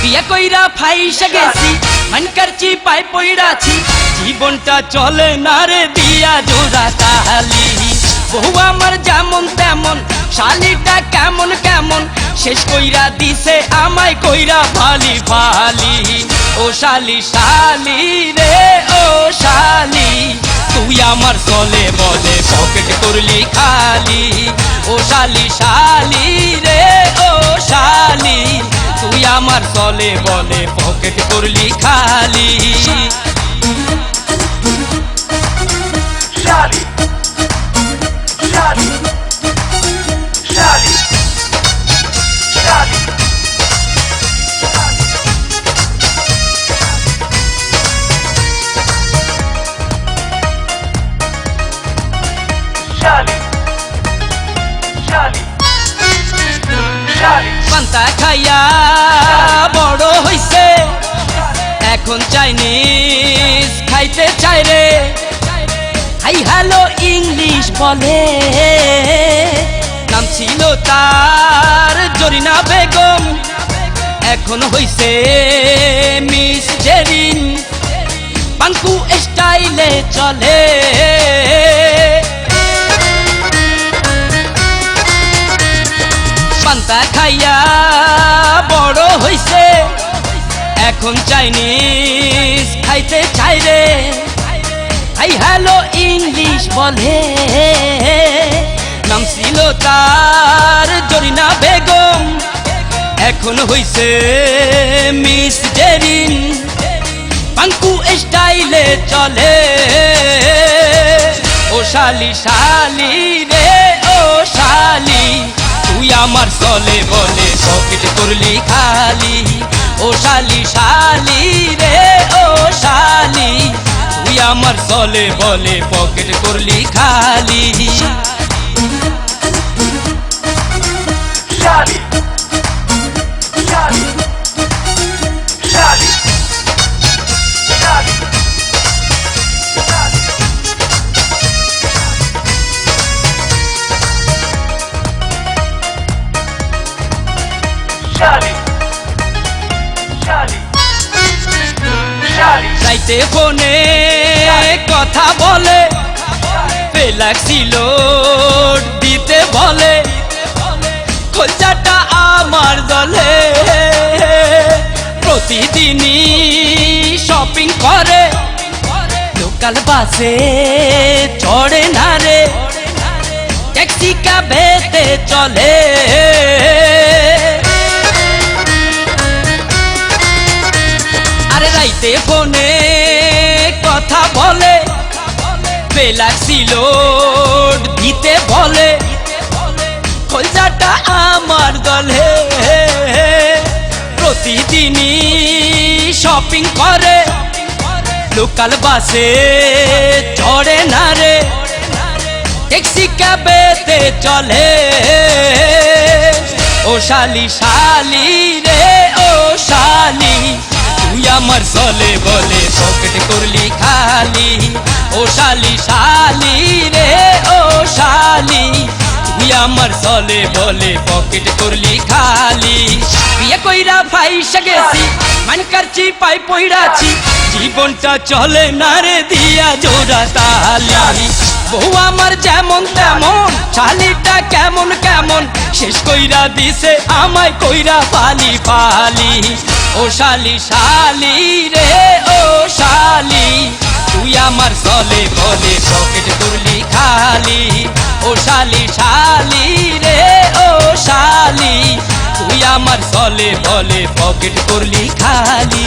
বিয়ে কইরা ফাইসা গেছি মানকার চিপায় পইড়াছি জীবনটা চলে না রে দিয়া জোড়া তালি বহু আমার যেমন তেমন শালিটা কেমন কেমন শেষ কইরা দিছে আমায় কইরা ফালি ফালি ও শালি শালি রে ও শালি তুই আমার চলে বলে পকেট করলি খালি ও শালি শালি রে ও শালি তুই আমার চলে বলে পকেট করলি খালি শালি শালি শালি শালি শালি শালি শালি পান্তা খাইয়া বড় হইছে এখন চাইনিজ খাইতে চাই রে হাই হ্যালো ইংলিশ বলে নাম ছিল তার জরিনা বেগম এখন হইছে মিস জেরিন পাঙ্কু স্টাইলে চলে পান্তা খাইয়া বড় হইছে এখন চাইনিজ খাইতে চাই রে হাই হ্যালো ইংলিশ বলে নাম ছিল তার জরিনা বেগম এখন হইছে মিস জেরিন পাঙ্কু স্টাইলে চলে ও শালি শালি রে ও শালি তুই আমার চলে বলে পকেট করলি খালি ও শালি শালি রে ও শালি তুই আমার চলে বলে পকেট করলি খালি শালি শালি শালি শালি শালি শালি শালি রাইতে ফোনে কথা বলে ফেলাক্সিল দিতে বলে খোঁজাটা আমার দলে প্রতিদিনই শপিং করে লোকাল বাসে চড়ে না রে ট্যাক্সি ক্যাবেতে চলে আরে রাইতে ফোনে কথা বলে ফেলাক্সিল দিতে বলে খোঁজাটা আমার দলে প্রতিদিনই শপিং করে লোকাল বাসে চড়ে না রে ট্যাক্সি ক্যাবেতে চলে ও শালি শালি রে ও শালি তুই আমার চলে বলে পকেট করলি খালি ও শালি শালি রে ও শালি তুই আমার চলে বলে পকেট করলি খালি বিয়ে কইরা ফাইসা গেছি মানকার চিপায় পইড়াছি জীবনটা চলে না রে দিয়া জোড়া তালি বউ আমার যেমন তেমন শালিটা কেমন কেমন শেষ কইরা দিছে আমায় কইরা ফালি ফালি ও শালি শালি রে ও শালি তুই আমার চলে বলে পকেট করলি খালি ও শালি শালি রে ও শালি তুই আমার চলে বলে পকেট করলি খালি